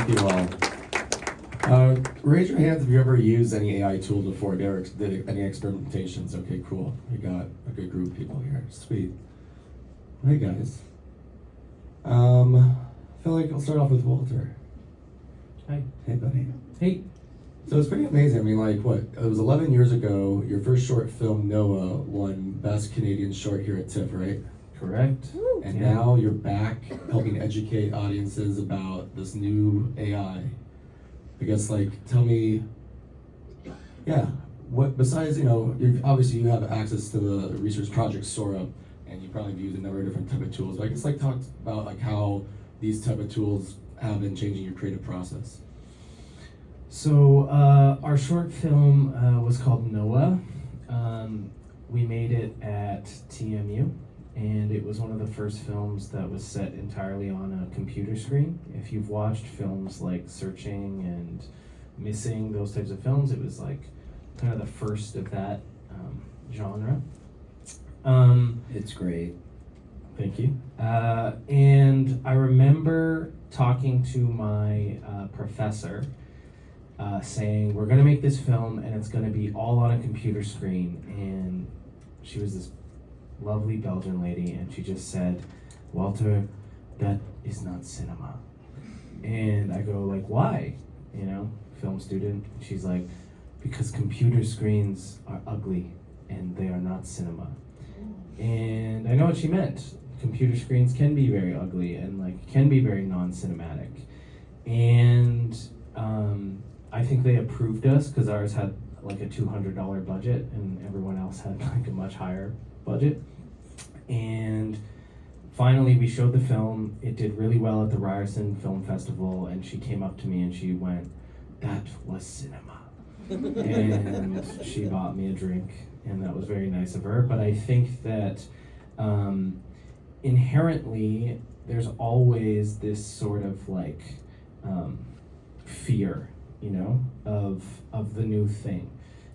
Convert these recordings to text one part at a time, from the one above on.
Thank you all. Raise your hands if you ever used any AI tools before. Did any experimentations? Okay, cool. We got a good group of people here. Sweet. Hey guys. I feel like I'll start off with Walter. Hi. Hey buddy. Hey. So it's pretty amazing. I mean, like, what? It was 11 years ago. Your first short film, Noah, won Best Canadian Short here at TIFF, right? Correct. And now you're back helping educate audiences about this new AI. I guess, like, tell me, what, besides, obviously you have access to the research project Sora, and you probably use a number of different type of tools. But I guess, like, talk about, like, how these type of tools have been changing your creative process. So our short film was called Noah. We made it at TMU, and it was one of the first films that was set entirely on a computer screen. If you've watched films like Searching and Missing, those types of films, it was like kind of the first of that genre. It's great. Thank you. And I remember talking to my professor saying, we're going to make this film and it's going to be all on a computer screen. And she was this lovely Belgian lady, and she just said, Walter, that is not cinema. And I go, like, why? Film student. She's like, because computer screens are ugly and they are not cinema. And I know what she meant. Computer screens can be very ugly and like can be very non-cinematic. And I think they approved us because ours had like a $200 budget and everyone else had like a much higher budget. And finally we showed the film. It did really well at the Ryerson Film Festival, and she came up to me and she went, that was cinema. And she bought me a drink, and that was very nice of her. But I think that inherently there's always this sort of like fear, of the new thing.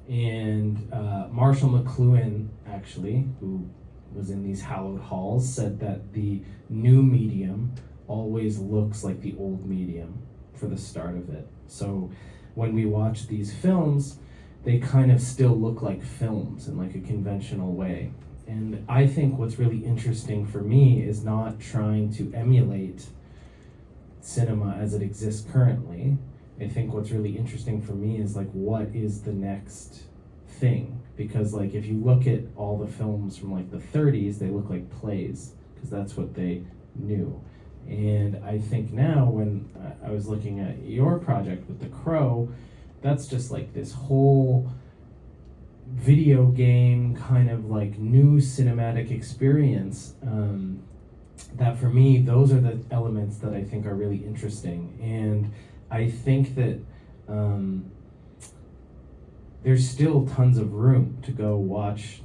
And Marshall McLuhan, actually, who was in these hallowed halls, said that the new medium always looks like the old medium for the start of it. So when we watch these films, they kind of still look like films in like a conventional way. And I think what's really interesting for me is not trying to emulate cinema as it exists currently. I think what's really interesting for me is like, what is the next thing? Because like, if you look at all the films from like the 30s, they look like plays, because that's what they knew. And I think now when I was looking at your project with The Crow, that's just like this whole video game kind of like new cinematic experience. That for me, those are the elements that I think are really interesting. And I think that there's still tons of room to go watch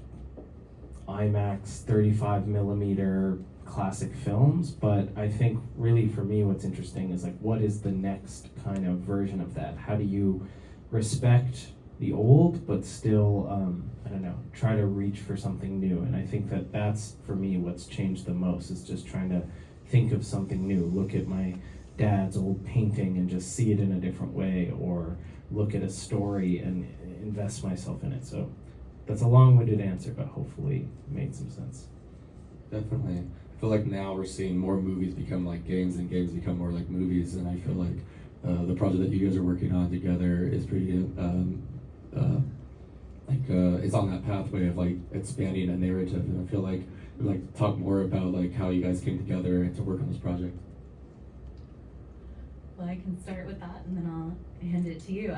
IMAX 35 millimeter classic films, but I think really for me what's interesting is like, what is the next kind of version of that? How do you respect the old but still try to reach for something new? And I think that that's for me what's changed the most, is just trying to think of something new. Look at my dad's old painting and just see it in a different way, or look at a story and invest myself in it. So that's a long-winded answer, but hopefully it made some sense. Definitely. I feel like now we're seeing more movies become like games and games become more like movies, and I feel like the project that you guys are working on together is pretty it's on that pathway of like expanding a narrative, and I feel like we'd like to talk more about like how you guys came together to work on this project. Well, I can start with that and then I'll hand it to you.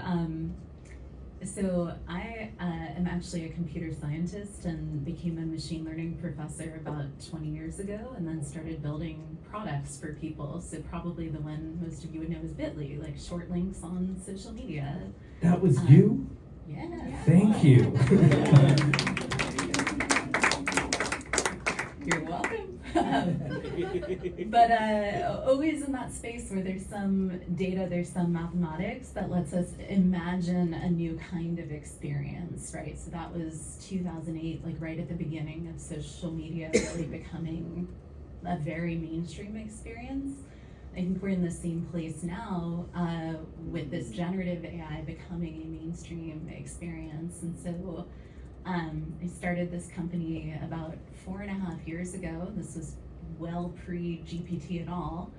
So I am actually a computer scientist and became a machine learning professor about 20 years ago, and then started building products for people. So probably the one most of you would know is Bitly, like short links on social media. That was you? Yeah. Thank you. You're welcome. But always in that space where there's some data, there's some mathematics that lets us imagine a new kind of experience, right? So that was 2008, like right at the beginning of social media really becoming a very mainstream experience. I think we're in the same place now with this generative AI becoming a mainstream experience. And so I started this company about 4.5 years ago. This was well pre-GPT at all.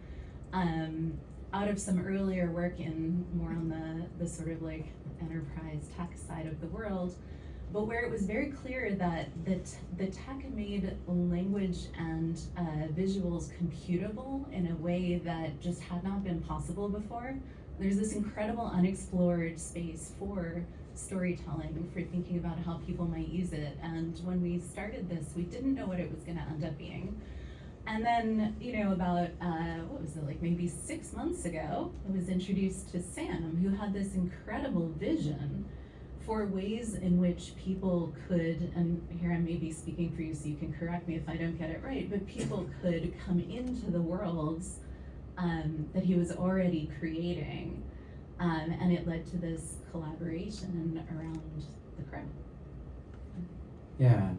Out of some earlier work in more on the sort of like enterprise tech side of the world, but where it was very clear that the tech made language and visuals computable in a way that just had not been possible before. There's this incredible unexplored space for storytelling, for thinking about how people might use it. And when we started this, we didn't know what it was gonna end up being. And then, about, what was it, like maybe 6 months ago, I was introduced to Sam, who had this incredible vision for ways in which people could, and here I may be speaking for you so you can correct me if I don't get it right, but people could come into the worlds that he was already creating. And it led to this collaboration around the crow. Yeah.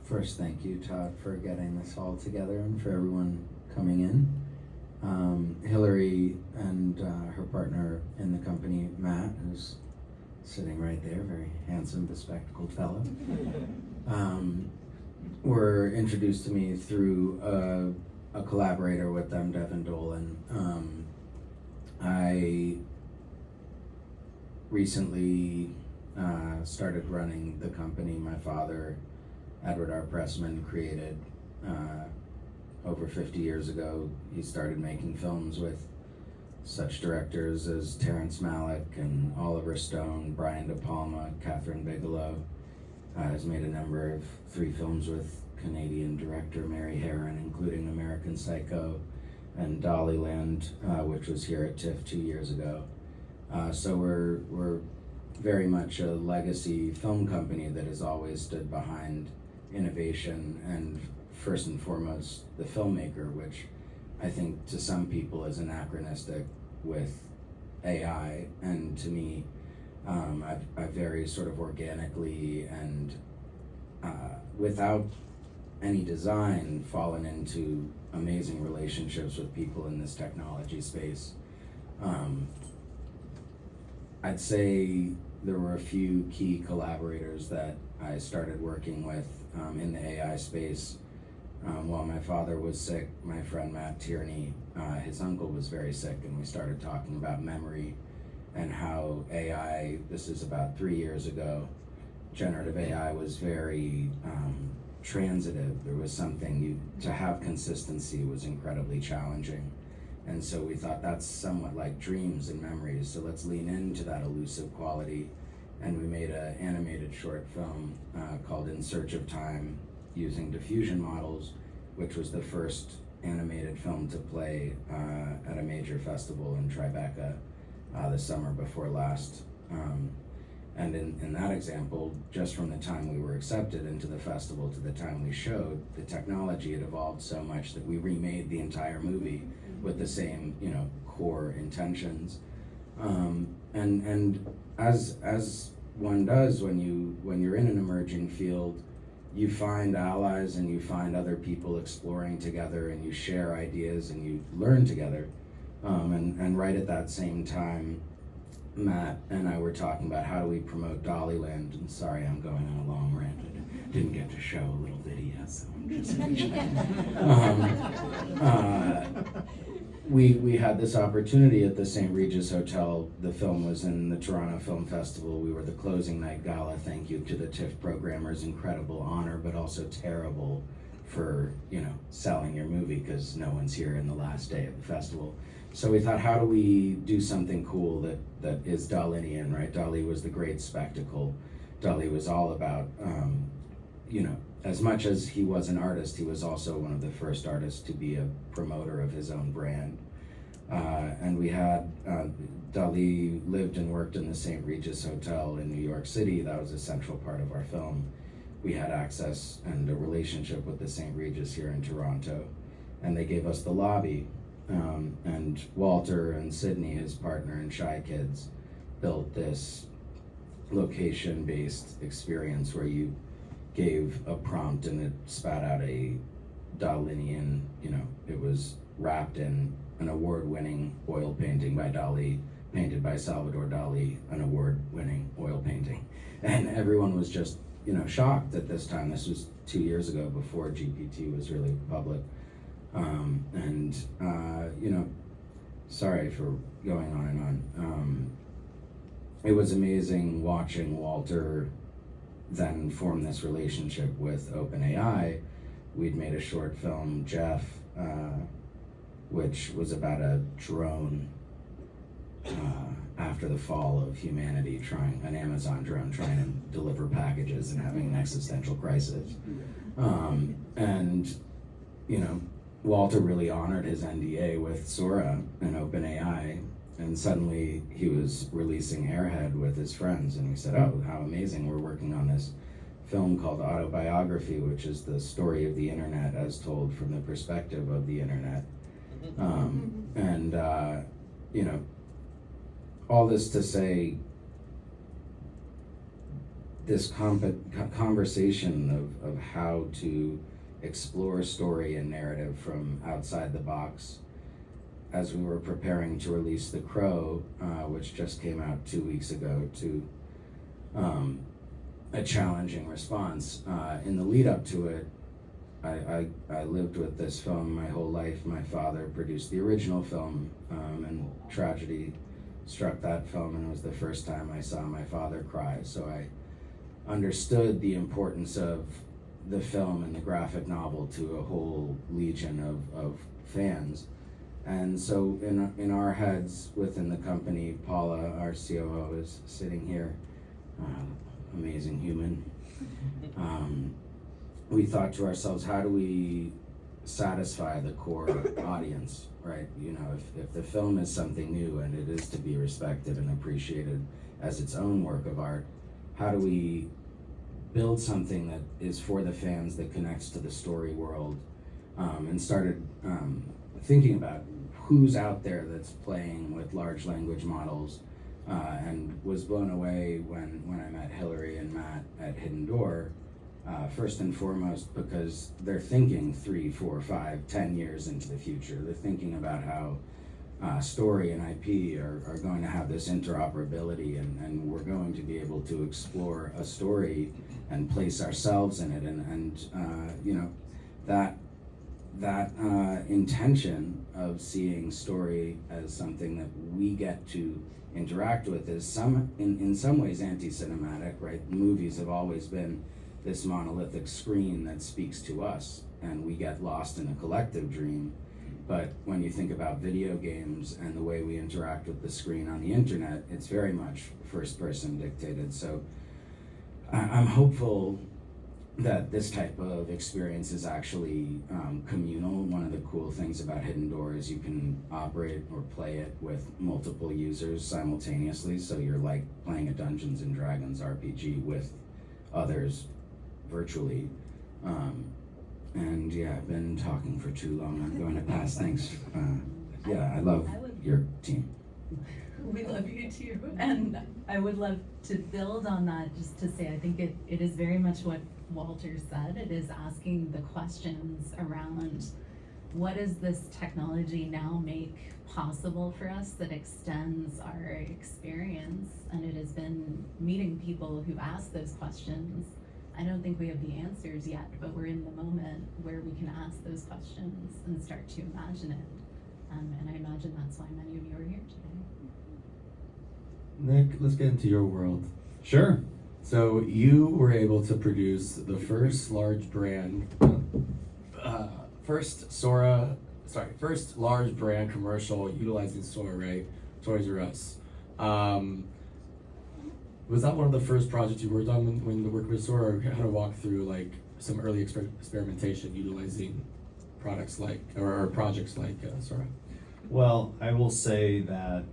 First, thank you, Todd, for getting this all together and for everyone coming in. Hillary and her partner in the company, Matt, who's sitting right there, very handsome, bespectacled fellow, were introduced to me through a collaborator with them, Devin Dolan. I recently started running the company. My father, Edward R. Pressman, created over 50 years ago. He started making films with such directors as Terrence Malick and Oliver Stone, Brian De Palma, Catherine Bigelow. Has made a number of 3 films with Canadian director Mary Herron, including American Psycho and Dollyland, which was here at TIFF 2 years ago. So we're very much a legacy film company that has always stood behind innovation and first and foremost the filmmaker, which I think to some people is anachronistic with AI, and to me, I've very sort of organically and without any design fallen into amazing relationships with people in this technology space. I'd say there were a few key collaborators that I started working with in the AI space. While my father was sick, my friend Matt Tierney, his uncle was very sick, and we started talking about memory and how AI, this is about 3 years ago, generative AI was very transitive. There was something, to have consistency was incredibly challenging. And so we thought that's somewhat like dreams and memories, so let's lean into that elusive quality. And we made an animated short film called In Search of Time, using diffusion models, which was the first animated film to play at a major festival in Tribeca the summer before last. And in that example, just from the time we were accepted into the festival to the time we showed, the technology had evolved so much that we remade the entire movie with the same, core intentions. And as one does when you're in an emerging field, you find allies and you find other people exploring together, and you share ideas and you learn together. And right at that same time, Matt and I were talking about how do we promote Dollyland. And sorry, I'm going on a long rant. I didn't get to show a little video, so I'm just we had this opportunity at the St. Regis Hotel. The film was in the Toronto Film Festival. We were the closing night gala. Thank you to the TIFF programmers. Incredible honor, but also terrible for, selling your movie because no one's here in the last day of the festival. So we thought, how do we do something cool that is Dalinian, right? Dali was the great spectacle. Dali was all about, as much as he was an artist, he was also one of the first artists to be a promoter of his own brand. And we had, Dali lived and worked in the St. Regis Hotel in New York City. That was a central part of our film. We had access and a relationship with the St. Regis here in Toronto, and they gave us the lobby. And Walter and Sydney, his partner in Shy Kids, built this location-based experience where you gave a prompt and it spat out a Dalinian, it was wrapped in an award-winning oil painting by Dali, painted by Salvador Dali, an award-winning oil painting. And everyone was just, shocked at this time. This was 2 years ago, before GPT was really public. Sorry for going on and on. It was amazing watching Walter then form this relationship with OpenAI. We'd made a short film, Jeff, which was about a drone after the fall of humanity, an Amazon drone trying to deliver packages and having an existential crisis. Walter really honored his NDA with Sora and OpenAI, and suddenly he was releasing Airhead with his friends, and we said, oh, how amazing, we're working on this film called Autobiography, which is the story of the internet as told from the perspective of the internet. All this to say, this conversation of how to explore story and narrative from outside the box. As we were preparing to release The Crow, which just came out 2 weeks ago, to a challenging response. In the lead up to it, I lived with this film my whole life. My father produced the original film, and tragedy struck that film, and it was the first time I saw my father cry. So I understood the importance of the film and the graphic novel to a whole legion of fans. And so in our heads within the company, Paula, our COO, is sitting here, amazing human. We thought to ourselves, how do we satisfy the core audience, right? If the film is something new and it is to be respected and appreciated as its own work of art, how do we build something that is for the fans, that connects to the story world, and started thinking about who's out there that's playing with large language models, and was blown away when I met Hillary and Matt at Hidden Door, first and foremost because they're thinking 3, 4, 5, 10 years into the future. They're thinking about how story and IP are going to have this interoperability, and we're going to be able to explore a story and place ourselves in it, that intention of seeing story as something that we get to interact with is in some ways anti-cinematic, right? Movies have always been this monolithic screen that speaks to us, and we get lost in a collective dream. But when you think about video games and the way we interact with the screen on the internet, it's very much first person dictated. So I'm hopeful that this type of experience is actually communal. One of the cool things about Hidden Door is you can operate or play it with multiple users simultaneously. So you're like playing a Dungeons and Dragons RPG with others virtually. And yeah, I've been talking for too long. I'm going to pass. Thanks. I love your team. We love you too. And I would love to build on that, just to say, I think it is very much what Walter said. It is asking the questions around what does this technology now make possible for us that extends our experience? And it has been meeting people who ask those questions. I don't think we have the answers yet, but we're in the moment where we can ask those questions and start to imagine it. And I imagine that's why many of you are here today. Nick, let's get into your world. Sure. So you were able to produce the first large brand, first large brand commercial utilizing Sora, right? Toys R Us. Was that one of the first projects you worked on when you worked with Sora, or how to walk through like some early experimentation utilizing products like, or projects like Sora? Well, I will say that,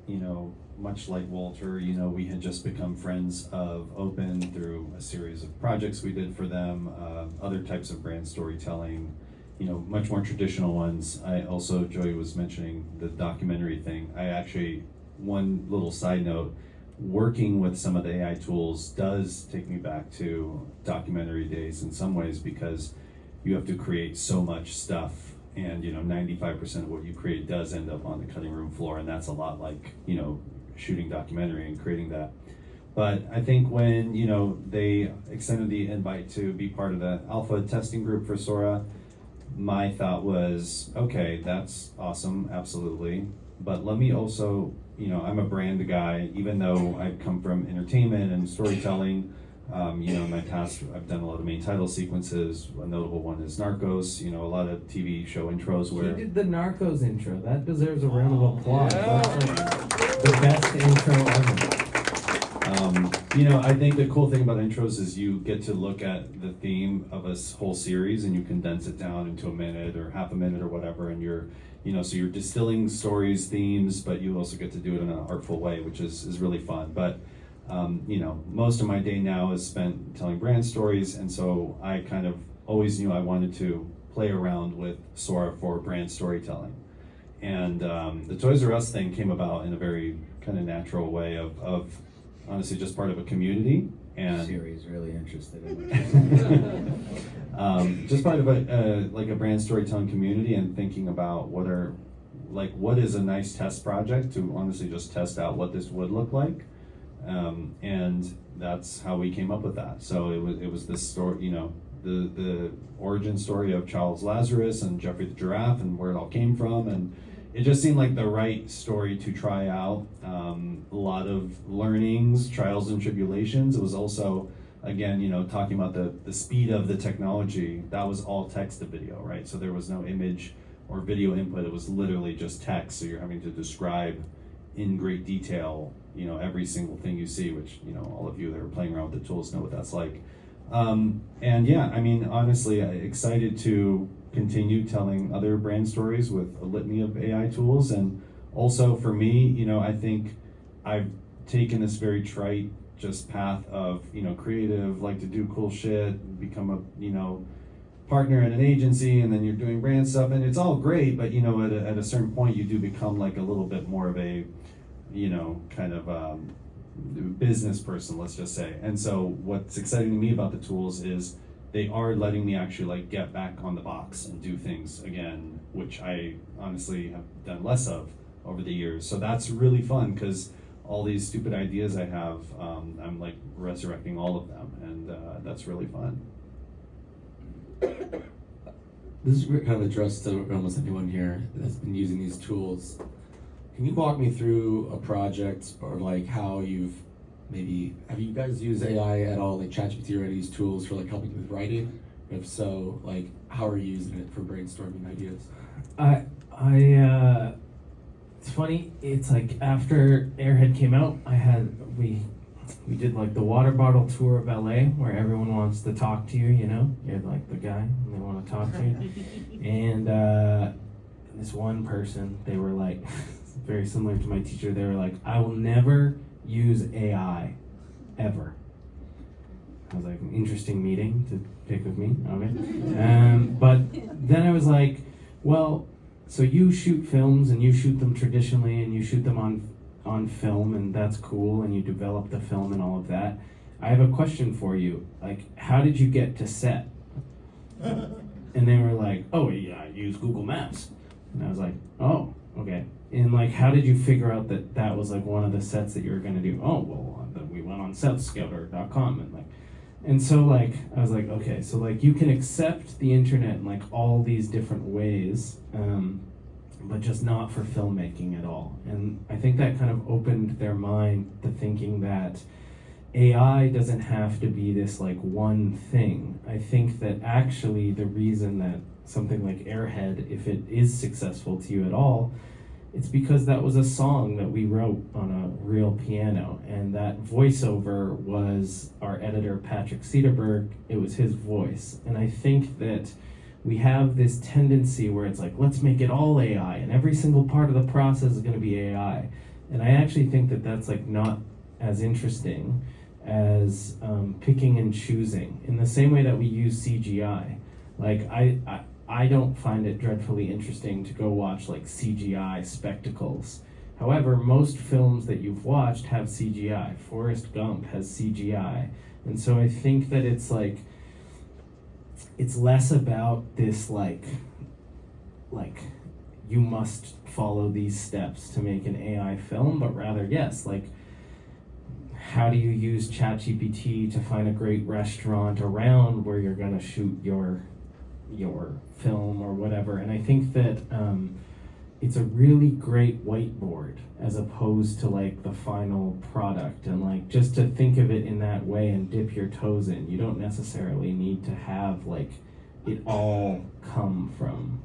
much like Walter, we had just become friends of Open through a series of projects we did for them, other types of brand storytelling, much more traditional ones. I also, Joey was mentioning the documentary thing. One little side note, working with some of the AI tools does take me back to documentary days in some ways, because you have to create so much stuff and 95% of what you create does end up on the cutting room floor, and that's a lot like shooting documentary and creating that. But I think when they extended the invite to be part of the alpha testing group for Sora, my thought was, okay, that's awesome, absolutely, but let me also, I'm a brand guy, even though I come from entertainment and storytelling. In my past, I've done a lot of main title sequences. A notable one is Narcos. A lot of TV show intros where He did the Narcos intro. That deserves a round of applause. That's like the best intro ever. I think the cool thing about intros is you get to look at the theme of a whole series and you condense it down into a minute or half a minute or whatever, and you're so you're distilling stories, themes, but you also get to do it in an artful way, which is really fun. But most of my day now is spent telling brand stories, and so I kind of always knew I wanted to play around with Sora for brand storytelling. And the Toys R Us thing came about in a very kind of natural way of honestly just part of a community. And Siri's really interested in what just part of a brand storytelling community, and thinking about what is a nice test project to honestly just test out what this would look like. And that's how we came up with that. So it was this story, the origin story of Charles Lazarus and Jeffrey the Giraffe and where it all came from, and it just seemed like the right story to try out. A lot of learnings, trials and tribulations. It was also, again, talking about the speed of the technology. That was all text to video, right? So there was no image or video input. It was literally just text. So you're having to describe in great detail, every single thing you see, which, all of you that are playing around with the tools know what that's like. And yeah, honestly, excited to continue telling other brand stories with a litany of AI tools. And also for me, I think I've taken this very trite just path of, creative, like to do cool shit, become a partner at an agency, and then you're doing brand stuff, and it's all great, but at a certain point you do become like a little bit more of a kind of business person, let's just say. And so what's exciting to me about the tools is they are letting me actually get back on the box and do things again, which I honestly have done less of over the years. So that's really fun, because all these stupid ideas I have, I'm resurrecting all of them, and that's really fun. This is kind of addressed to almost anyone here that's been using these tools. Can you walk me through a project, or how have you guys used AI at all, like ChatGPT or any of these tools for helping with writing? If so, how are you using it for brainstorming ideas? It's funny, it's after Airhead came out, we did the water bottle tour of LA, where everyone wants to talk to you, you're the guy and they want to talk to you. And this one person, they were very similar to my teacher, they were I will never use AI ever. I was an interesting meeting to pick with me, okay. But then I was well, so you shoot films and you shoot them traditionally and you shoot them on film, and that's cool, and you develop the film and all of that. I have a question for you. How did you get to set? And they were oh yeah, I use Google Maps. And I was oh, okay. And how did you figure out that was one of the sets that you were gonna do? Oh, well, we went on setscouter.com and so I was okay, so you can accept the internet in all these different ways, but just not for filmmaking at all. And I think that kind of opened their mind to thinking that AI doesn't have to be this one thing. I think that actually the reason that something like Airhead, if it is successful to you at all, it's because that was a song that we wrote on a real piano, and that voiceover was our editor, Patrick Cederberg. It was his voice. And I think that we have this tendency where it's let's make it all AI, and every single part of the process is going to be AI. And I actually think that that's not as interesting as picking and choosing, in the same way that we use CGI. I don't find it dreadfully interesting to go watch CGI spectacles. However, most films that you've watched have CGI. Forrest Gump has CGI. And so I think that it's less about this like you must follow these steps to make an AI film, but rather, yes, like how do you use ChatGPT to find a great restaurant around where you're gonna shoot your film or whatever. And I think that it's a really great whiteboard as opposed to like the final product, and like just to think of it in that way and dip your toes in. You don't necessarily need to have like it all come from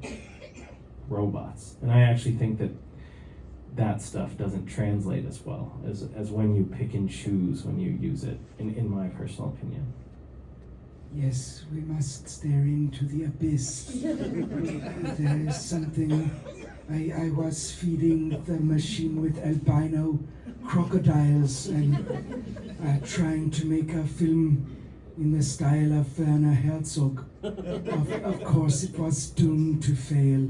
robots. And I actually think that that stuff doesn't translate as well as when you pick and choose when you use it, in my personal opinion. Yes, we must stare into the abyss. There is something. I was feeding the machine with albino crocodiles and trying to make a film in the style of Werner Herzog. Of course, it was doomed to fail.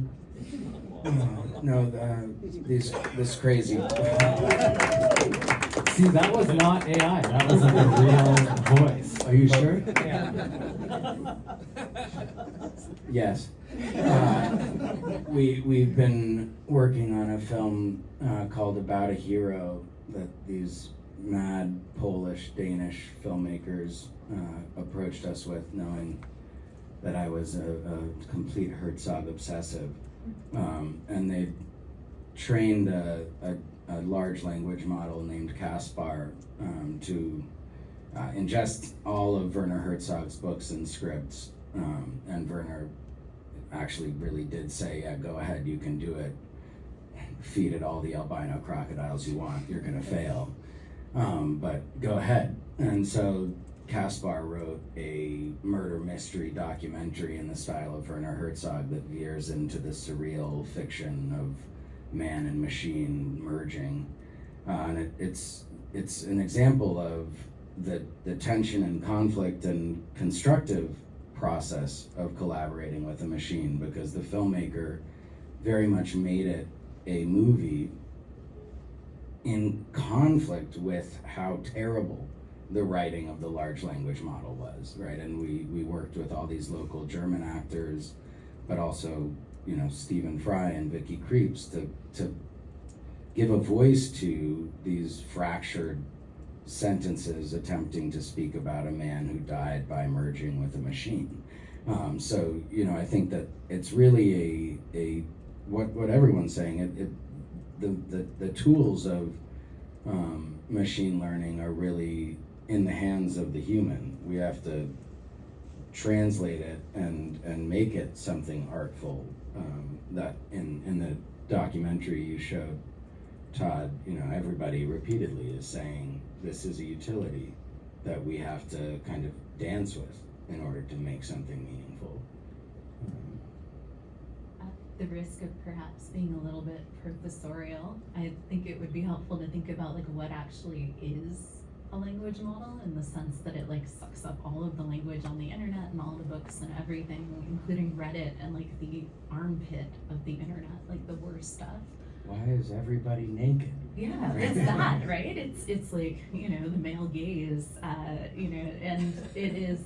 This crazy. See, that was not AI. That was like a real voice. Are you sure? Yes. We've been working on a film called About a Hero that these mad Polish, Danish filmmakers approached us with, knowing that I was a complete Herzog obsessive. And they trained a large language model named Caspar to ingest all of Werner Herzog's books and scripts. And Werner actually really did say, yeah, go ahead, you can do it. Feed it all the albino crocodiles you want, you're gonna fail. But go ahead. And so Caspar wrote a murder mystery documentary in the style of Werner Herzog that veers into the surreal fiction of man and machine merging. And it's an example of the tension and conflict and constructive process of collaborating with a machine, because the filmmaker very much made it a movie in conflict with how terrible the writing of the large language model was, right? And we worked with all these local German actors, but also, you know, Stephen Fry and Vicky Creeps to give a voice to these fractured sentences attempting to speak about a man who died by merging with a machine. So, you know, I think that it's really a what everyone's saying, the tools of machine learning are really in the hands of the human. We have to translate it and make it something artful. That in the documentary you showed, Todd, you know, everybody repeatedly is saying this is a utility that we have to kind of dance with in order to make something meaningful. At the risk of perhaps being a little bit professorial, I think it would be helpful to think about like what actually is a language model, in the sense that it like sucks up all of the language on the internet and all the books and everything, including Reddit and like the armpit of the internet, like the worst stuff. Why is everybody naked? Yeah, it's that, right? It's like, you know, the male gaze, you know, and it is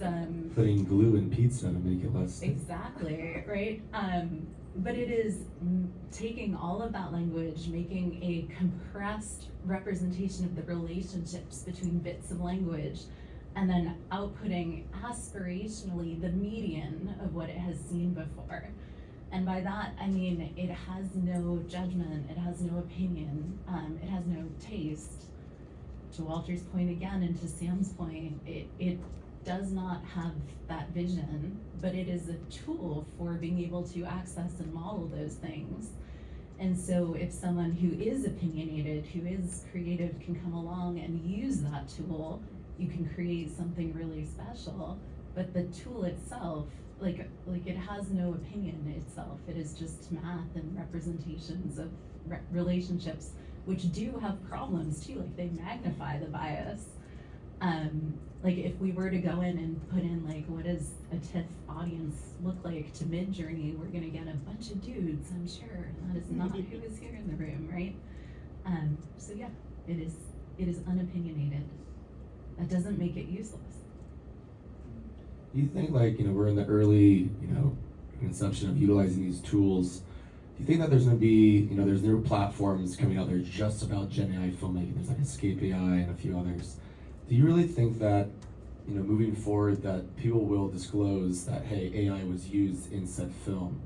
Putting glue in pizza to make it less. exactly, right? But it is taking all of that language, making a compressed representation of the relationships between bits of language, and then outputting aspirationally the median of what it has seen before. And by that, I mean, it has no judgment, it has no opinion, it has no taste. To Walter's point again, and to Sam's point, it does not have that vision, but it is a tool for being able to access and model those things. And so if someone who is opinionated, who is creative, can come along and use that tool, you can create something really special. But the tool itself, like it has no opinion itself. It is just math and representations of relationships, which do have problems too. Like they magnify the bias. Like if we were to go in and put in like, what does a TIFF audience look like to Mid-Journey, we're gonna get a bunch of dudes, I'm sure. And that is not who is here in the room, right? So yeah, it is unopinionated. That doesn't make it useless. Do you think, like, you know, we're in the early, you know, conception of utilizing these tools? you think that there's going to be, there's new platforms coming out there just about Gen AI filmmaking? There's like Escape AI and a few others. Do you really think that, moving forward, that people will disclose that, hey, AI was used in said film?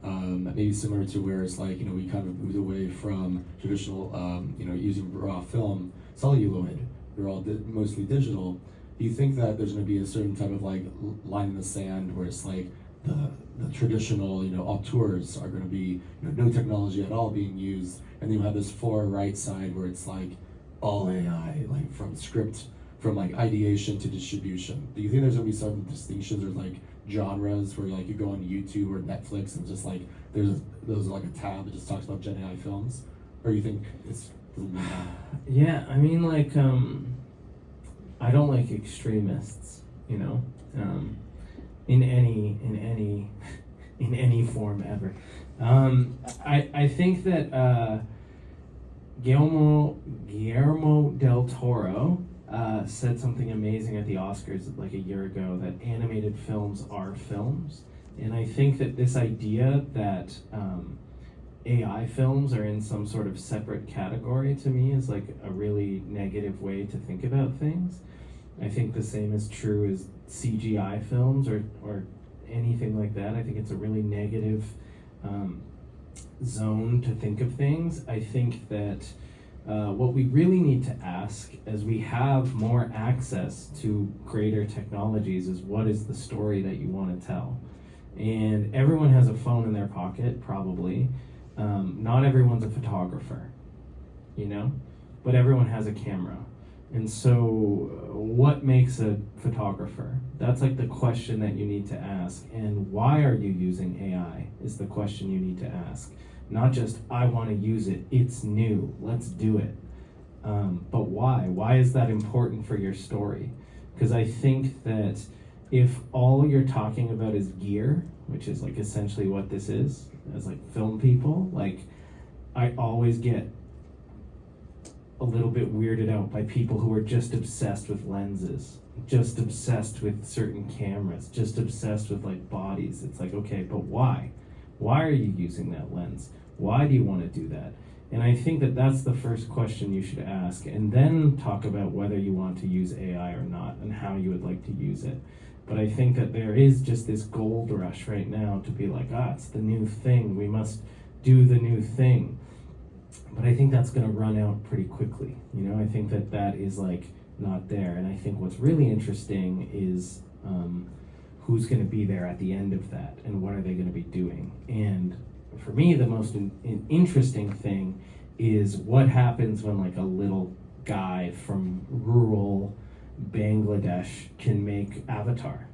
Maybe similar to where it's like, we kind of moved away from traditional, using raw film, celluloid. They're all mostly digital. Do you think that there's going to be a certain type of like line in the sand where it's like the traditional, auteurs are going to be, no technology at all being used, and then you have this far right side where it's like all AI, like from script, from like ideation to distribution? Do you think there's going to be some distinctions or like genres where like you go on YouTube or Netflix and just like there's like a tab that just talks about Gen AI films, or you think it's doesn't matter? Yeah, I mean, like, I don't like extremists, in any form ever. I think that Guillermo del Toro said something amazing at the Oscars like a year ago, that animated films are films. And I think that this idea that AI films are in some sort of separate category, to me, is like a really negative way to think about things. I think the same is true as CGI films or anything like that. I think it's a really negative zone to think of things. I think that what we really need to ask as we have more access to greater technologies is, what is the story that you want to tell? And everyone has a phone in their pocket, probably. Not everyone's a photographer, but everyone has a camera. And so what makes a photographer? That's like the question that you need to ask. And why are you using AI is the question you need to ask. Not just, I want to use it, it's new, let's do it. But why? Why is that important for your story? Because I think that if all you're talking about is gear, which is like essentially what this is, as like film people, like I always get a little bit weirded out by people who are just obsessed with lenses, just obsessed with certain cameras, just obsessed with like bodies. It's like, okay, but why? Why are you using that lens? Why do you want to do that? And I think that that's the first question you should ask, and then talk about whether you want to use AI or not and how you would like to use it. But I think that there is just this gold rush right now to be like, it's the new thing, we must do the new thing. But I think that's going to run out pretty quickly. I think that that is like not there. And I think what's really interesting is who's going to be there at the end of that, and what are they going to be doing. And for me, the most interesting thing is what happens when like a little guy from rural Bangladesh can make Avatar,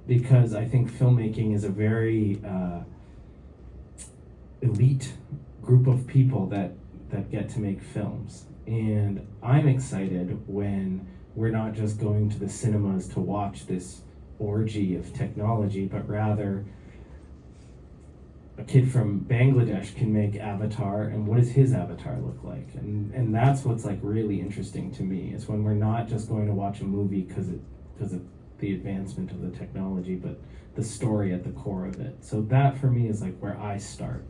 because I think filmmaking is a very elite group of people that get to make films. And I'm excited when we're not just going to the cinemas to watch this orgy of technology, but rather a kid from Bangladesh can make Avatar, and what does his avatar look like? And that's what's like really interesting to me, is when we're not just going to watch a movie because of the advancement of the technology, but the story at the core of it. So that for me is like where I start.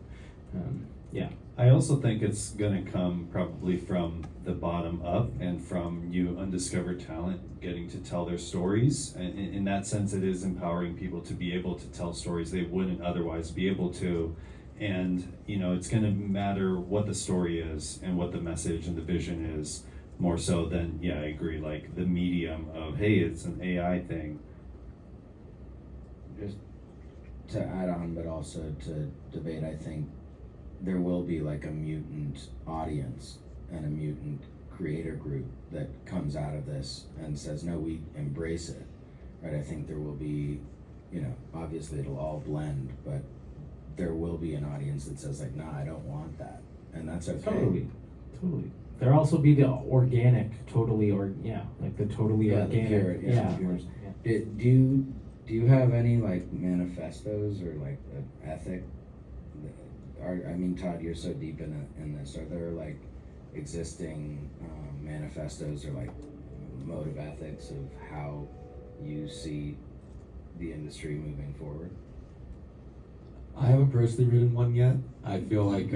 I also think it's going to come probably from the bottom up, and from new undiscovered talent getting to tell their stories. And in that sense, it is empowering people to be able to tell stories they wouldn't otherwise be able to. And, it's going to matter what the story is and what the message and the vision is, more so than, I agree, like the medium of, hey, it's an AI thing. Just to add on, but also to debate, I think there will be like a mutant audience and a mutant creator group that comes out of this and says, no, we embrace it, right? I think there will be, obviously it'll all blend, but there will be an audience that says like, nah, I don't want that. And that's okay. Totally. There'll also be the organic, like the totally organic. Do you have any like manifestos or like an ethic? Todd, you're so deep in this. Are there like existing manifestos or like mode of ethics of how you see the industry moving forward? I haven't personally written one yet. I feel like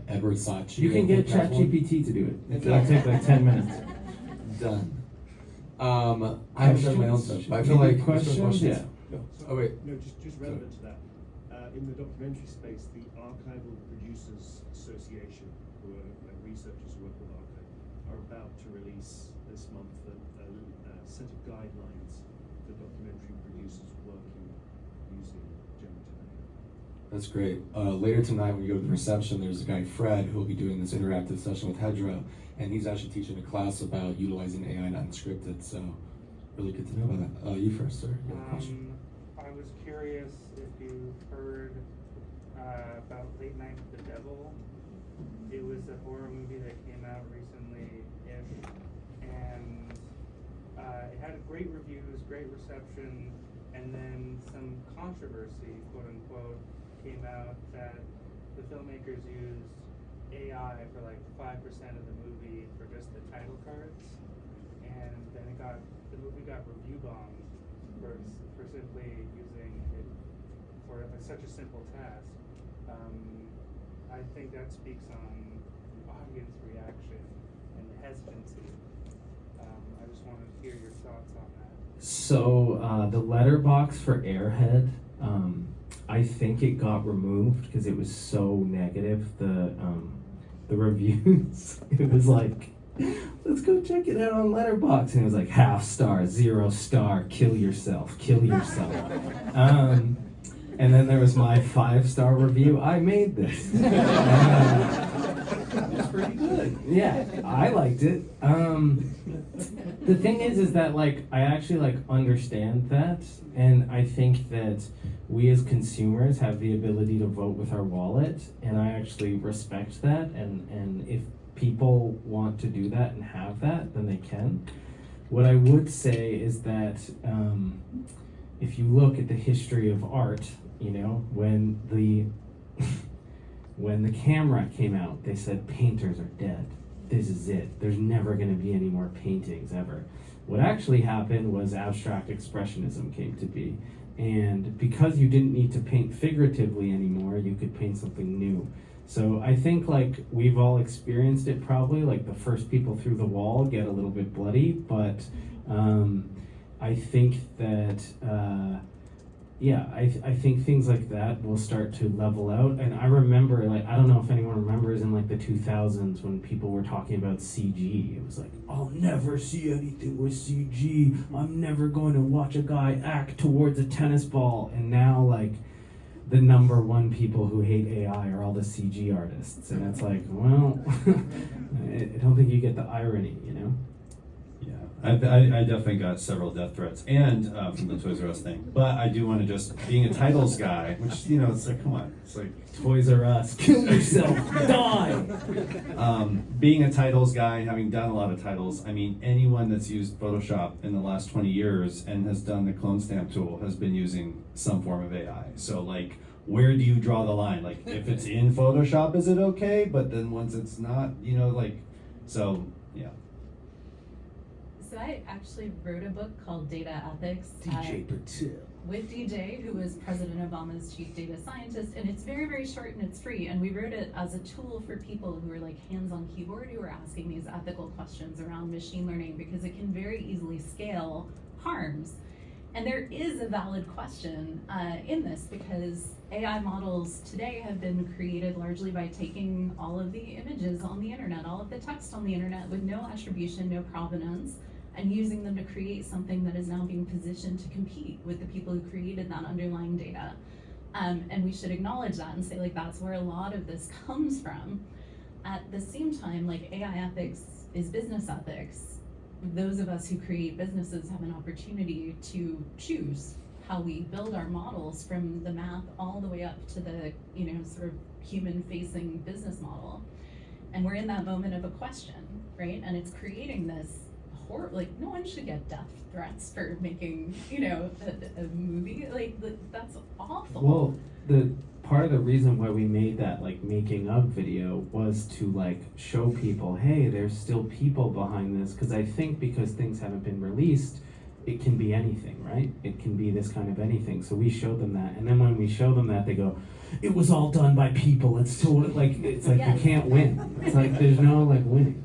Edward Saatchi. You can get has one. ChatGPT to do it. It'll take like 10 minutes. Done. I haven't done my own stuff, but I feel like Questions? Yeah. Oh wait. No, just relevant to that. In the documentary space, the Archival Producers Association, who are like researchers who work with archive, are about to release this month a set of guidelines for documentary producers working using generative AI. That's great. Later tonight, when you go to the reception, there's a guy, Fred, who will be doing this interactive session with Hedra, and he's actually teaching a class about utilizing AI and unscripted, so really good to know about that. You first, sir. You have a question? I was curious if you heard about Late Night with the Devil. It was a horror movie that came out recently-ish, and it had great reviews, great reception, and then some controversy, quote unquote, came out that the filmmakers used AI for like 5% of the movie for just the title cards, and then the movie got review bombed for simply using it for such a simple task. I think that speaks on the audience reaction and the hesitancy. I just wanted to hear your thoughts on that. So the letterbox for Airhead, I think it got removed because it was so negative. The reviews, it was like, let's go check it out on Letterboxd, and it was like 0.5 star, 0 star, kill yourself. And then there was my 5-star review. I made this. It's pretty good. Yeah, I liked it. The thing is that like I actually like understand that, and I think that we as consumers have the ability to vote with our wallet, and I actually respect that. And if people want to do that and have that, then they can. What I would say is that if you look at the history of art, you know, when the camera came out, they said painters are dead. This is it. There's never going to be any more paintings ever. What actually happened was abstract expressionism came to be. And because you didn't need to paint figuratively anymore, you could paint something new. So I think like we've all experienced it probably, like the first people through the wall get a little bit bloody, but I think that I think things like that will start to level out. And I remember, like, I don't know if anyone remembers in like the 2000s when people were talking about CG. It was like, I'll never see anything with CG. I'm never going to watch a guy act towards a tennis ball. And now, like, the #1 people who hate AI are all the CG artists. And it's like, well, I don't think you get the irony, you know? Yeah, I definitely got several death threats, and from the Toys R Us thing. But I do want to just, being a titles guy, which, you know, it's like, come on, it's like Toys R Us, kill yourself, die! Being a titles guy, having done a lot of titles, I mean, anyone that's used Photoshop in the last 20 years and has done the clone stamp tool has been using some form of AI. So, like, where do you draw the line? Like, if it's in Photoshop, is it okay? But then once it's not, you know, like, so, yeah. So I actually wrote a book called Data Ethics with DJ, who was President Obama's chief data scientist, and it's very, very short and it's free. And we wrote it as a tool for people who are like hands-on keyboard, who are asking these ethical questions around machine learning, because it can very easily scale harms. And there is a valid question in this, because AI models today have been created largely by taking all of the images on the internet, all of the text on the internet with no attribution, no provenance, and using them to create something that is now being positioned to compete with the people who created that underlying data. And we should acknowledge that and say, like, that's where a lot of this comes from. At the same time, like, AI ethics is business ethics. Those of us who create businesses have an opportunity to choose how we build our models, from the math all the way up to the, you know, sort of human-facing business model. And we're in that moment of a question, right? And it's creating this horror, like, no one should get death threats for making, you know, a movie. Like, that's awful. Well, the part of the reason why we made that like making of video was to like show people, hey, there's still people behind this, because I think because things haven't been released, it can be anything, right? It can be this kind of anything. So we showed them that, and then when we show them that, they go, "It was all done by people. It's like Yes. you can't win. It's like there's no like winning."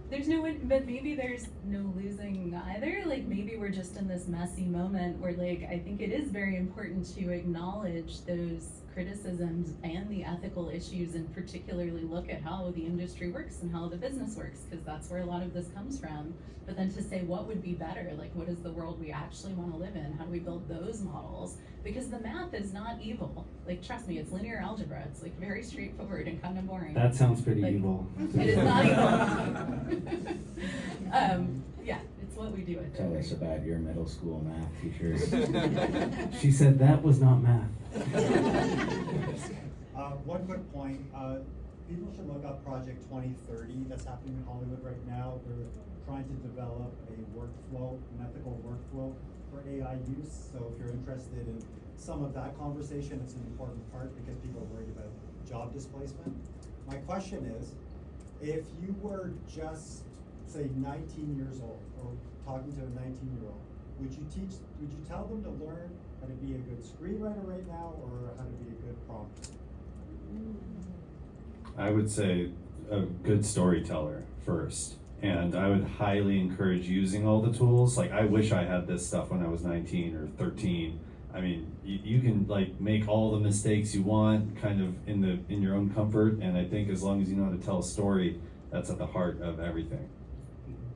There's no win, but maybe there's no losing either. Like maybe we're just in this messy moment where like I think it is very important to acknowledge those criticisms and the ethical issues and particularly look at how the industry works and how the business works, because that's where a lot of this comes from. But then to say what would be better, like what is the world we actually want to live in? How do we build those models? Because the math is not evil. Like trust me, it's linear algebra. It's like very straightforward and kind of boring. That sounds pretty Like, evil. It is not evil. Yeah, it's what we do at Tell us about your middle school math teachers. She said that was not math. One quick point, people should look up Project 2030 that's happening in Hollywood right now. They're trying to develop a workflow, an ethical workflow for AI use. So if you're interested in some of that conversation, it's an important part because people are worried about job displacement. My question is, if you were just, say, 19 years old or talking to a 19-year-old, would you tell them to learn how to be a good screenwriter right now or how to be a good prompter? I would say a good storyteller first. And I would highly encourage using all the tools. Like I wish I had this stuff when I was 19 or 13. I mean, you can like make all the mistakes you want kind of in your own comfort. And I think as long as you know how to tell a story, that's at the heart of everything.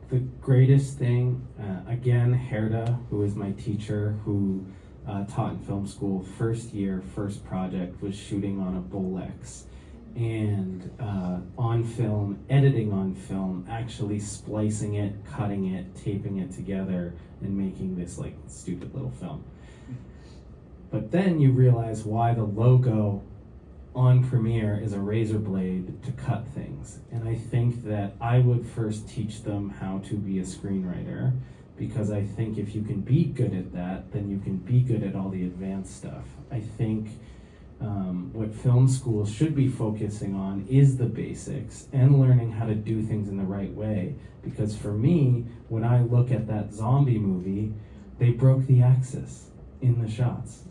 The greatest thing, again, Herda, who is my teacher, who taught in film school, first year, first project, was shooting on a Bolex. And on film, editing on film, actually splicing it, cutting it, taping it together, and making this like stupid little film. But then you realize why the logo on Premiere is a razor blade to cut things. And I think that I would first teach them how to be a screenwriter, because I think if you can be good at that, then you can be good at all the advanced stuff. I think what film schools should be focusing on is the basics and learning how to do things in the right way. Because for me, when I look at that zombie movie, they broke the axis in the shots.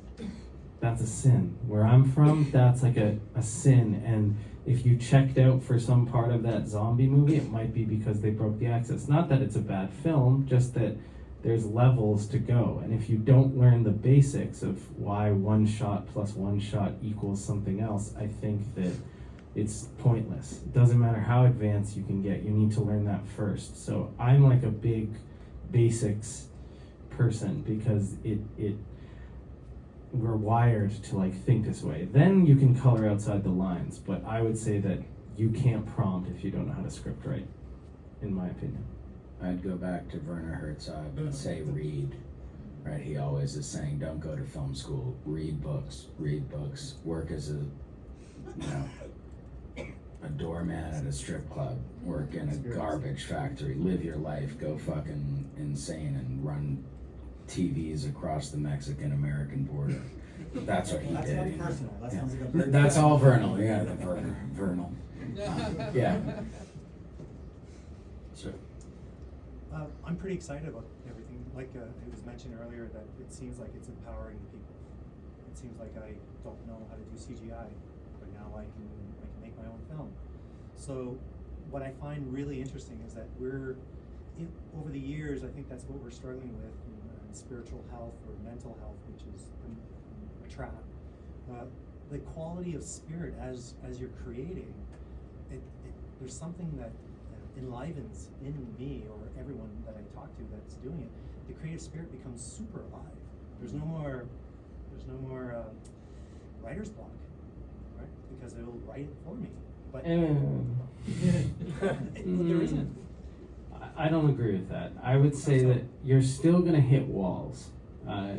That's a sin. Where I'm from, that's like a sin. And if you checked out for some part of that zombie movie, it might be because they broke the axis. Not that it's a bad film, just that there's levels to go. And if you don't learn the basics of why one shot plus one shot equals something else, I think that it's pointless. It doesn't matter how advanced you can get, you need to learn that first. So I'm like a big basics person because we're wired to like think this way. Then you can color outside the lines, but I would say that you can't prompt if you don't know how to script write, in my opinion. I'd go back to Werner Herzog and say read, right? He always is saying, don't go to film school, read books, work as a doorman at a strip club, work in a garbage factory, live your life, go fucking insane and run TVs across the Mexican-American border. That's what he That's did. not you know? personal. That Yeah. sounds like a very That's all Vernal, yeah, the Vernal. Yeah. Sure. I'm pretty excited about everything. Like it was mentioned earlier, that it seems like it's empowering people. It seems like I don't know how to do CGI, but now I can make my own film. So what I find really interesting is that over the years, I think that's what we're struggling with in spiritual health or mental health, which is a trap. The quality of spirit as you're creating, there's something that enlivens in me or everyone that I talk to that's doing it. The creative spirit becomes super alive. There's no more writer's block, right? Because it'll write it for me. But there isn't. I don't agree with that. I would say that you're still going to hit walls.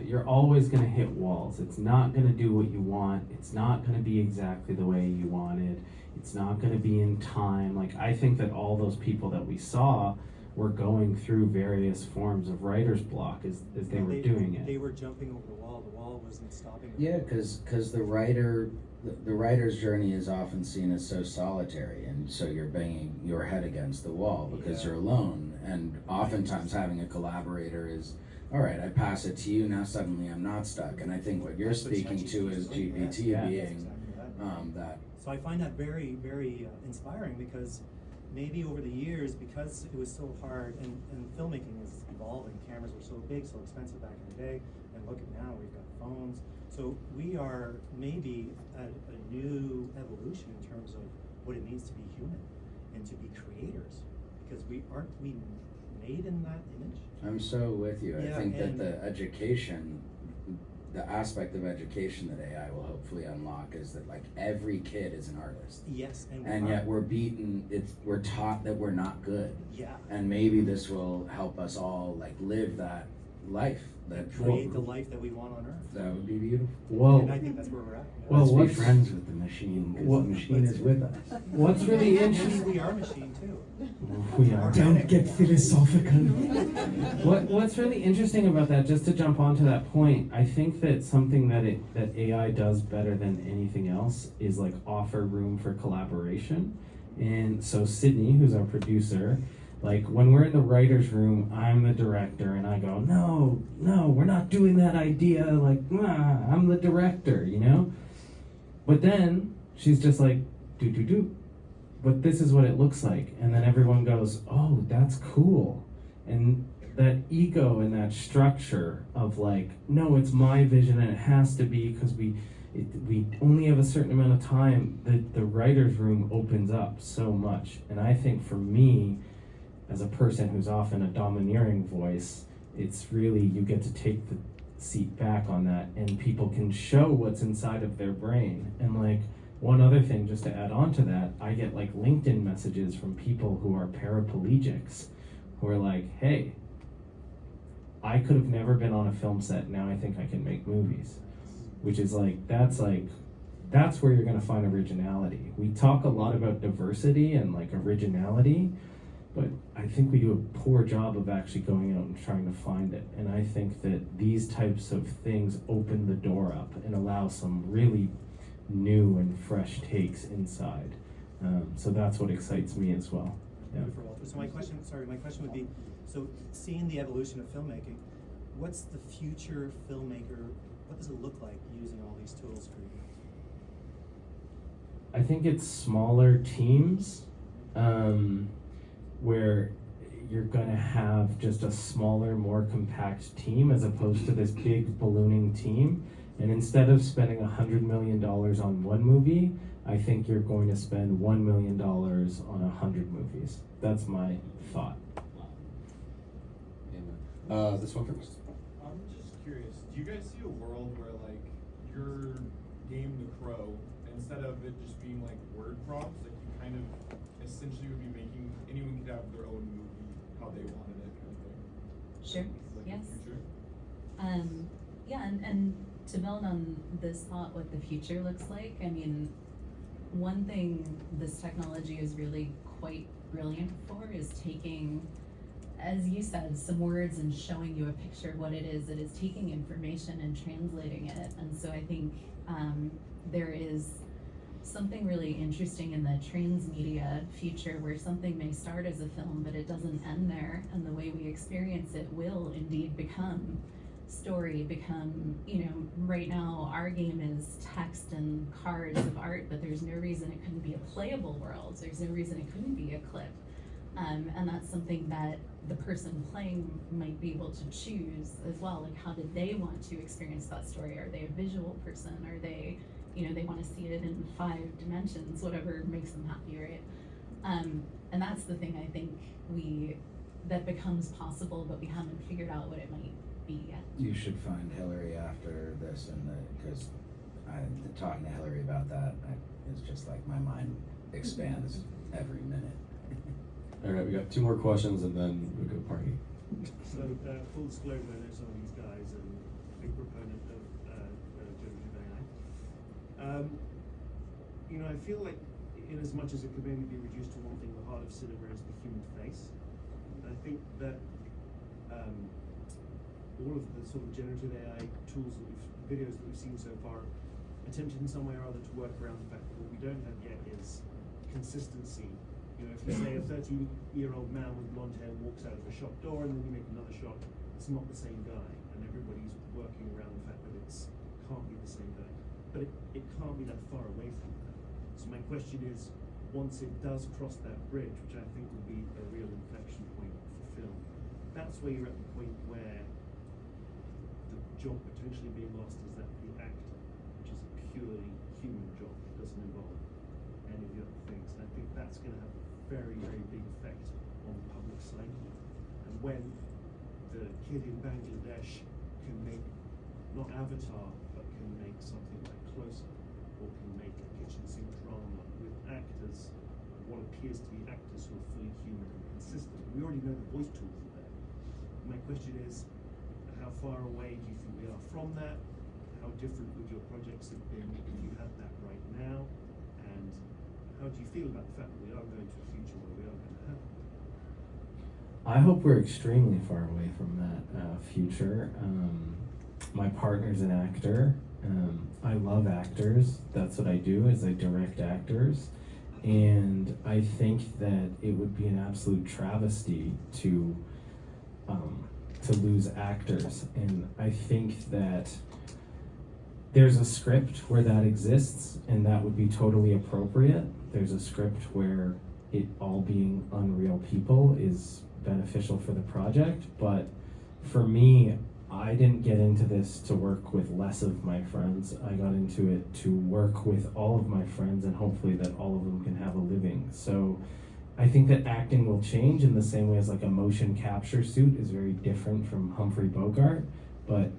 You're always going to hit walls. It's not going to do what you want. It's not going to be exactly the way you wanted. It's not going to be in time. Like, I think that all those people that we saw were going through various forms of writer's block as they were doing it. They were jumping over the wall. The wall wasn't stopping them. Yeah, because the writer's journey is often seen as so solitary, and so you're banging your head against the wall because you're alone. And oftentimes having a collaborator is all right, I pass it to you, now suddenly I'm not stuck. And I think what you're That's what speaking to is GPT Yeah. being Exactly that. that. So I find that very, very inspiring, because maybe over the years, because it was so hard, and filmmaking is evolving, cameras were so big, so expensive back in the day, and look at now, we've got phones. So we are maybe at a new evolution in terms of what it means to be human and to be creators, because aren't we made in that image? I'm so with you. Yeah, I think that and- the education, the aspect of education that AI will hopefully unlock is that like every kid is an artist. Yes, And yet we're taught that we're not good. yeah, And maybe this will help us all like live that life. That create the life that we want on Earth. That would be beautiful. Well, And I think that's where we're at. Well, Let's be what's- friends with the machine, because what- the machine is with us. what's really Maybe interesting. we are a machine too. We are. Don't get philosophical. What's really interesting about that, just to jump onto that point, I think that something that AI does better than anything else is like offer room for collaboration. And so Sydney, who's our producer, like when we're in the writer's room, I'm the director and I go, no, we're not doing that idea. Like, I'm the director, you know? But then she's just like, do. But this is what it looks like. And then everyone goes, oh, that's cool. And that ego and that structure of like, no, it's my vision and it has to be because we only have a certain amount of time, the writer's room opens up so much. And I think for me, as a person who's often a domineering voice, it's really, you get to take the seat back on that and people can show what's inside of their brain. And like, one other thing, just to add on to that, I get like LinkedIn messages from people who are paraplegics who are like, hey, I could have never been on a film set, now I think I can make movies. Which is that's where you're gonna find originality. We talk a lot about diversity and like originality, but I think we do a poor job of actually going out and trying to find it. And I think that these types of things open the door up and allow some really new and fresh takes inside. So that's what excites me as well. Yeah. For Walter. So my question would be, so seeing the evolution of filmmaking, what's the future filmmaker, what does it look like using all these tools for you? I think it's smaller teams where you're gonna have just a smaller, more compact team as opposed to this big ballooning team. And instead of spending $100 million on one movie, I think you're going to spend $1 million on 100 movies. That's my thought. This one first. I'm just curious, do you guys see a world where like your game The Crow, instead of it just being like word prompts, like you kind of essentially would be making, anyone could have their own movie how they wanted it kind of thing? Sure. Like Yes. the future? Yeah, and to build on this thought, what the future looks like, I mean, one thing this technology is really quite brilliant for is taking, as you said, some words and showing you a picture of what it is. It is taking information and translating it. And so I think there is something really interesting in the transmedia future where something may start as a film, but it doesn't end there. And the way we experience it will indeed become story, become, right now our game is text and cards of art, but there's no reason it couldn't be a playable world. There's no reason it couldn't be a clip. And that's something that the person playing might be able to choose as well. Like, how did they want to experience that story? Are they a visual person? Are they, they want to see it in 5 dimensions, whatever makes them happy, right? And that's the thing I think that becomes possible, but we haven't figured out what it might be yet. You should find Hillary after this, because talking to Hillary about that is just like my mind expands every minute. All right, we got 2 more questions and then we'll go party. So, full disclosure, I know some of these guys and big proponent of generative AI. I feel like in as much as it could maybe be reduced to one thing, the heart of cinema is the human face. I think that all of the sort of generative AI tools videos that we've seen so far attempted in some way or other to work around the fact that what we don't have yet is consistency. If you say a 30-year-old man with blonde hair walks out of a shop door and then you make another shot it's not the same guy, and everybody's working around the fact that it's can't be the same guy. But it can't be that far away from that. So my question is, once it does cross that bridge, which I think will be a real inflection point for film, that's where you're at the point where the job potentially being lost is that the actor, which is a purely human job, it doesn't involve any of the other things. And I think that's going to have a very, very big effect on the public psyche. And when the kid in Bangladesh can make, not Avatar, but can make something like Closer, or can make a kitchen sink drama with actors, what appears to be actors who are fully human and consistent. We already know the voice tools are there. My question is, how far away do you think we are from that? How different would your projects have been if you had that right now? And how do you feel about the fact that we are going to a future where we are going to have that? I hope we're extremely far away from that future. My partner's an actor. I love actors. That's what I do, is I direct actors. And I think that it would be an absolute travesty to lose actors. And I think that there's a script where that exists, and that would be totally appropriate. There's a script where it all being unreal people is beneficial for the project. But for me, I didn't get into this to work with less of my friends. I got into it to work with all of my friends, and hopefully that all of them can have a living. So I think that acting will change in the same way as like a motion capture suit is very different from Humphrey Bogart. But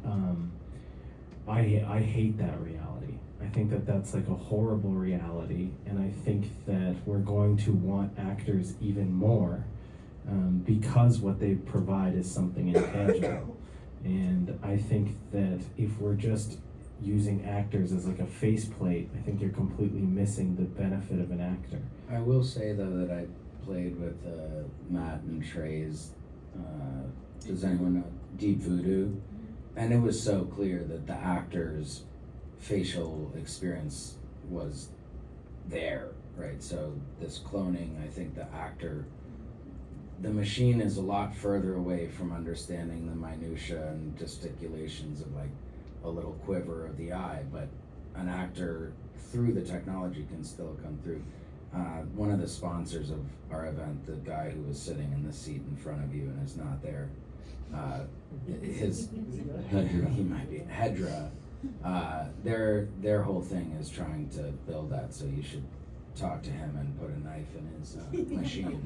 I hate that reality. I think that that's like a horrible reality, and I think that we're going to want actors even more because what they provide is something intangible. And I think that if we're just using actors as like a faceplate, I think you're completely missing the benefit of an actor. I will say though that I played with Matt and Trey's, does anyone know, Deep Voodoo? And it was so clear that the actor's facial experience was there, right? So this cloning, I think the actor, the machine is a lot further away from understanding the minutia and gesticulations of like a little quiver of the eye, but an actor through the technology can still come through. One of the sponsors of our event, the guy who was sitting in the seat in front of you and is not there, he might be Hedra. Their whole thing is trying to build that, so you should talk to him and put a knife in his machine.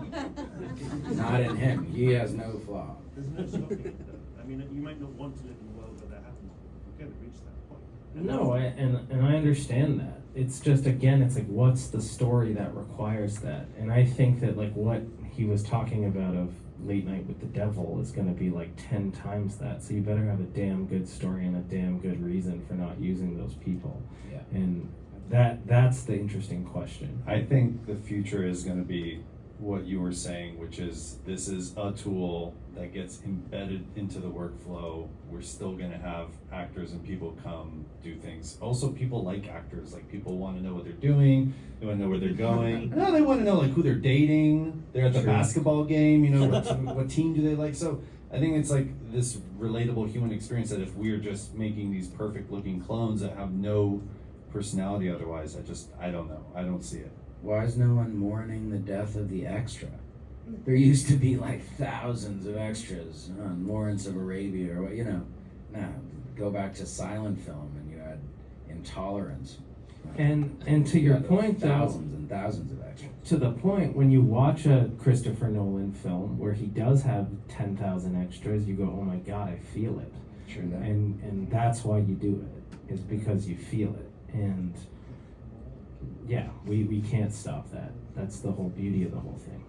Not in him. He has no flaw. There's no stopping it though. I mean, you might not want to live in a world where that happens, but we're going to reach that point. No, and I understand that. It's just, again, it's like, what's the story that requires that? And I think that like what he was talking about of Late Night with the Devil is going to be like 10 times that. So you better have a damn good story and a damn good reason for not using those people. Yeah. And that's the interesting question. I think the future is going to be what you were saying, which is this is a tool that gets embedded into the workflow. We're still going to have actors and people come do things. Also, people like actors. Like, people want to know what they're doing. They want to know where they're going. No, they want to know like who they're dating. They're at the basketball game. You know, what team do they like? So I think it's like this relatable human experience that if we're just making these perfect looking clones that have no personality otherwise, I don't know. I don't see it. Why is no one mourning the death of the extra? There used to be like thousands of extras on Lawrence of Arabia or what, you know. Now, go back to silent film and you had Intolerance. And to your point, though, thousands and thousands of extras. to the point, when you watch a Christopher Nolan film where he does have 10,000 extras, you go, oh my God, I feel it. Sure that. And that's why you do it, is because you feel it. And yeah, we can't stop that. That's the whole beauty of the whole thing.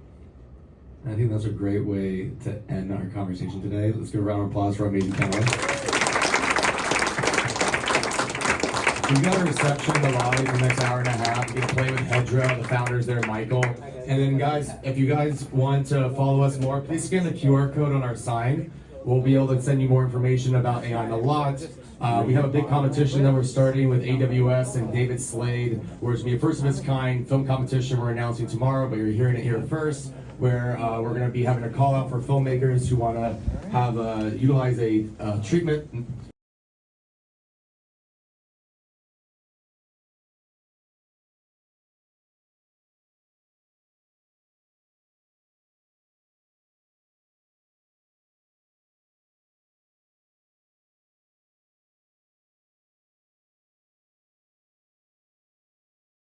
I think that's a great way to end our conversation today. Let's give a round of applause for our amazing panelists. We've got a reception in the lobby for the next hour and a half. You can play with Hedra, the founders there, Michael. And then guys, if you guys want to follow us more, please scan the QR code on our sign. We'll be able to send you more information about AI in a lot. We have a big competition that we're starting with AWS and David Slade, where it's going to be a first of its kind film competition we're announcing tomorrow, but you're hearing it here first. where we're going to be having a call out for filmmakers who want to have utilize a treatment